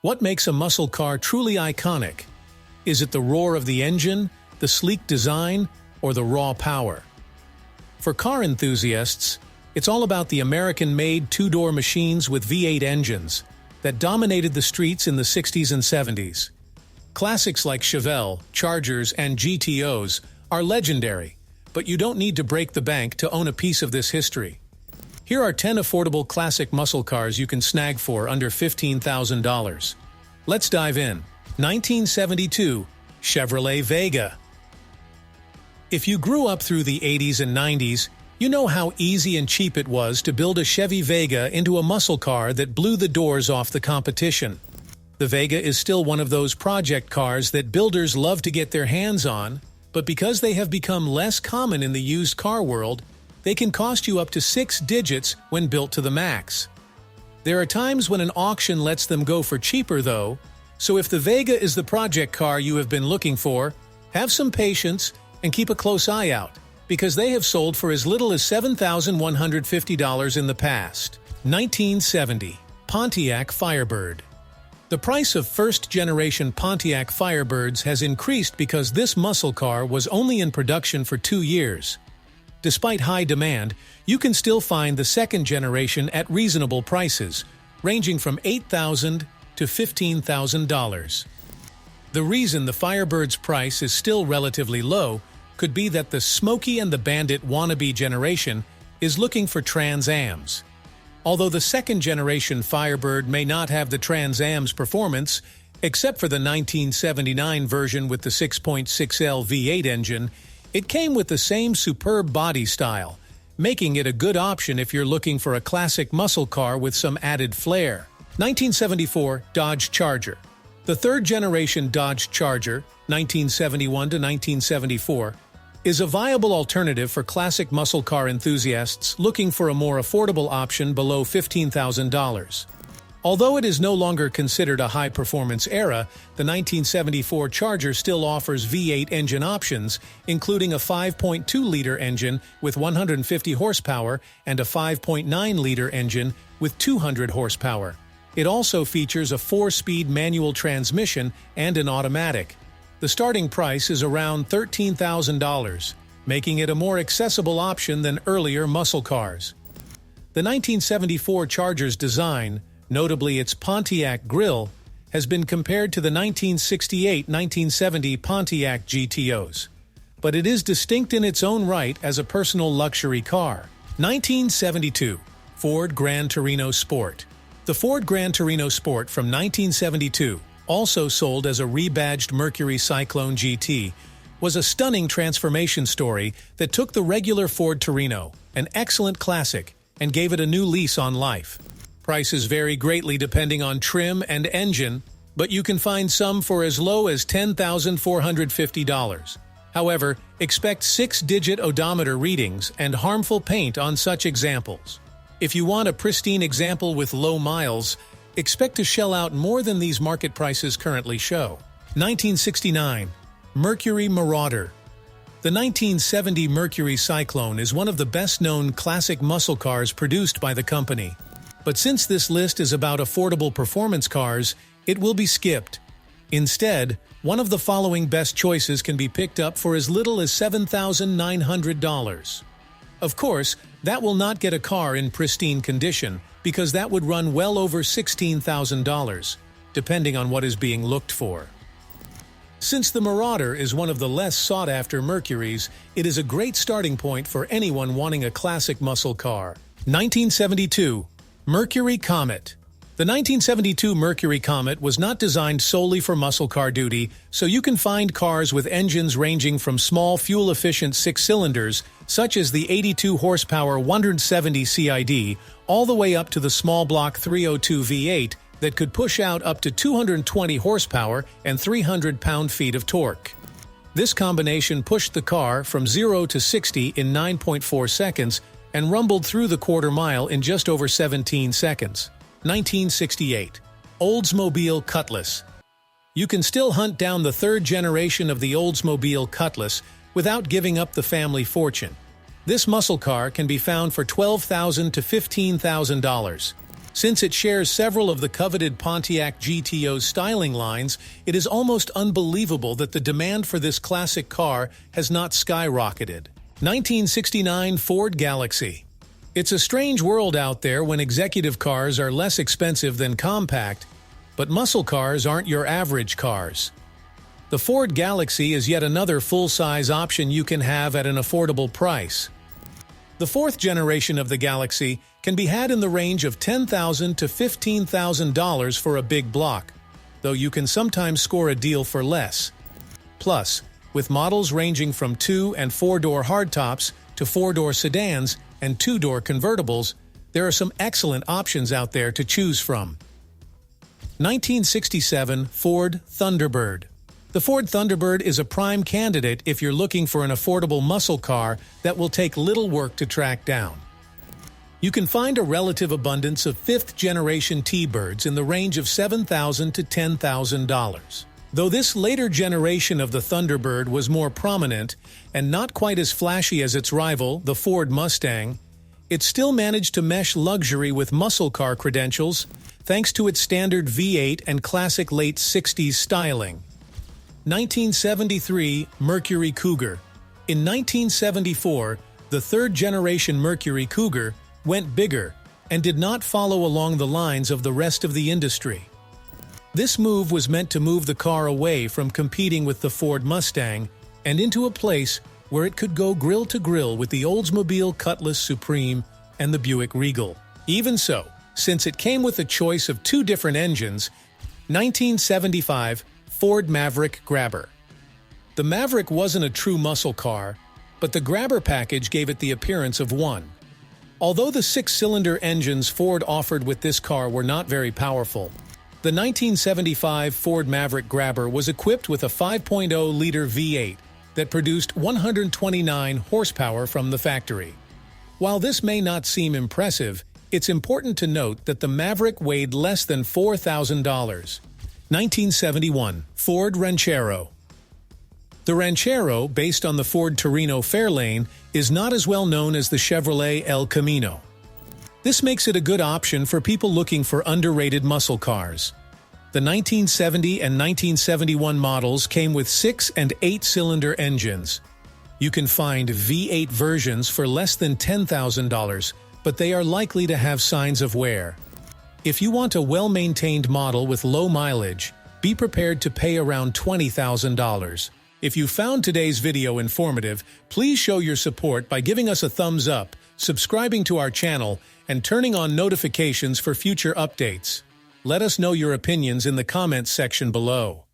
What makes a muscle car truly iconic? Is it the roar of the engine, the sleek design, or the raw power? For car enthusiasts, it's all about the American-made two-door machines with V8 engines that dominated the streets in the 60s and 70s. Classics like Chevelle, Chargers, and GTOs are legendary, but you don't need to break the bank to own a piece of this history. Here are 10 affordable classic muscle cars you can snag for under $15,000. Let's dive in. 1972 Chevrolet Vega. If you grew up through the 80s and 90s, you know how easy and cheap it was to build a Chevy Vega into a muscle car that blew the doors off the competition. The Vega is still one of those project cars that builders love to get their hands on, but because they have become less common in the used car world, they can cost you up to 6 digits when built to the max. There are times when an auction lets them go for cheaper though, so if the Vega is the project car you have been looking for, have some patience and keep a close eye out, because they have sold for as little as $7,150 in the past. 1970 Pontiac Firebird. The price of first-generation Pontiac Firebirds has increased because this muscle car was only in production for 2 years. Despite high demand, you can still find the second generation at reasonable prices, ranging from $8,000 to $15,000. The reason the Firebird's price is still relatively low could be that the Smokey and the Bandit wannabe generation is looking for Trans Am's. Although the second-generation Firebird may not have the Trans Am's performance, except for the 1979 version with the 6.6L V8 engine, it came with the same superb body style, making it a good option if you're looking for a classic muscle car with some added flair. 1974 Dodge Charger. The third-generation Dodge Charger, 1971 to 1974, is a viable alternative for classic muscle car enthusiasts looking for a more affordable option below $15,000. Although it is no longer considered a high-performance era, the 1974 Charger still offers V8 engine options, including a 5.2-liter engine with 150 horsepower and a 5.9-liter engine with 200 horsepower. It also features a 4-speed manual transmission and an automatic. The starting price is around $13,000, making it a more accessible option than earlier muscle cars. The 1974 Charger's design, notably its Pontiac grille, has been compared to the 1968-1970 Pontiac GTOs. But it is distinct in its own right as a personal luxury car. 1972 Ford Gran Torino Sport. The Ford Gran Torino Sport from 1972, also sold as a rebadged Mercury Cyclone GT, was a stunning transformation story that took the regular Ford Torino, an excellent classic, and gave it a new lease on life. Prices vary greatly depending on trim and engine, but you can find some for as low as $10,450. However, expect 6-digit odometer readings and harmful paint on such examples. If you want a pristine example with low miles, expect to shell out more than these market prices currently show. 1969 Mercury Marauder. The 1970 Mercury Cyclone is one of the best-known classic muscle cars produced by the company. But since this list is about affordable performance cars, it will be skipped. Instead, one of the following best choices can be picked up for as little as $7,900. Of course, that will not get a car in pristine condition, because that would run well over $16,000, depending on what is being looked for. Since the Marauder is one of the less sought-after Mercurys, it is a great starting point for anyone wanting a classic muscle car. 1972 Mercury Comet. The 1972 Mercury Comet was not designed solely for muscle car duty, so you can find cars with engines ranging from small fuel-efficient 6-cylinders, such as the 82-horsepower 170 CID, all the way up to the small block 302 V8 that could push out up to 220 horsepower and 300 pound-feet of torque. This combination pushed the car from 0 to 60 in 9.4 seconds and rumbled through the quarter mile in just over 17 seconds. 1968 Oldsmobile Cutlass. You can still hunt down the third generation of the Oldsmobile Cutlass without giving up the family fortune. This muscle car can be found for $12,000 to $15,000. Since it shares several of the coveted Pontiac GTO's styling lines, it is almost unbelievable that the demand for this classic car has not skyrocketed. 1969 Ford Galaxy. It's a strange world out there when executive cars are less expensive than compact, but muscle cars aren't your average cars. The Ford Galaxy is yet another full-size option you can have at an affordable price. The fourth generation of the Galaxy can be had in the range of $10,000 to $15,000 for a big block, though you can sometimes score a deal for less. Plus, with models ranging from 2- and 4-door hardtops to 4-door sedans and 2-door convertibles, there are some excellent options out there to choose from. 1967 Ford Thunderbird. The Ford Thunderbird is a prime candidate if you're looking for an affordable muscle car that will take little work to track down. You can find a relative abundance of 5th-generation T-Birds in the range of $7,000 to $10,000. Though this later generation of the Thunderbird was more prominent and not quite as flashy as its rival, the Ford Mustang, it still managed to mesh luxury with muscle car credentials thanks to its standard V8 and classic late 60s styling. 1973 Mercury Cougar. In 1974, the third-generation Mercury Cougar went bigger and did not follow along the lines of the rest of the industry. This move was meant to move the car away from competing with the Ford Mustang and into a place where it could go grill to grill with the Oldsmobile Cutlass Supreme and the Buick Regal. Even so, since it came with a choice of two different engines, 1975 Ford Maverick Grabber. The Maverick wasn't a true muscle car, but the Grabber package gave it the appearance of one. Although the 6-cylinder engines Ford offered with this car were not very powerful, the 1975 Ford Maverick Grabber was equipped with a 5.0-liter V8 that produced 129 horsepower from the factory. While this may not seem impressive, it's important to note that the Maverick weighed less than $4,000. 1971 Ford Ranchero. The Ranchero, based on the Ford Torino Fairlane, is not as well known as the Chevrolet El Camino. This makes it a good option for people looking for underrated muscle cars. The 1970 and 1971 models came with 6- and 8-cylinder engines. You can find V8 versions for less than $10,000, but they are likely to have signs of wear. If you want a well-maintained model with low mileage, be prepared to pay around $20,000. If you found today's video informative, please show your support by giving us a thumbs up, subscribing to our channel, and turning on notifications for future updates. Let us know your opinions in the comments section below.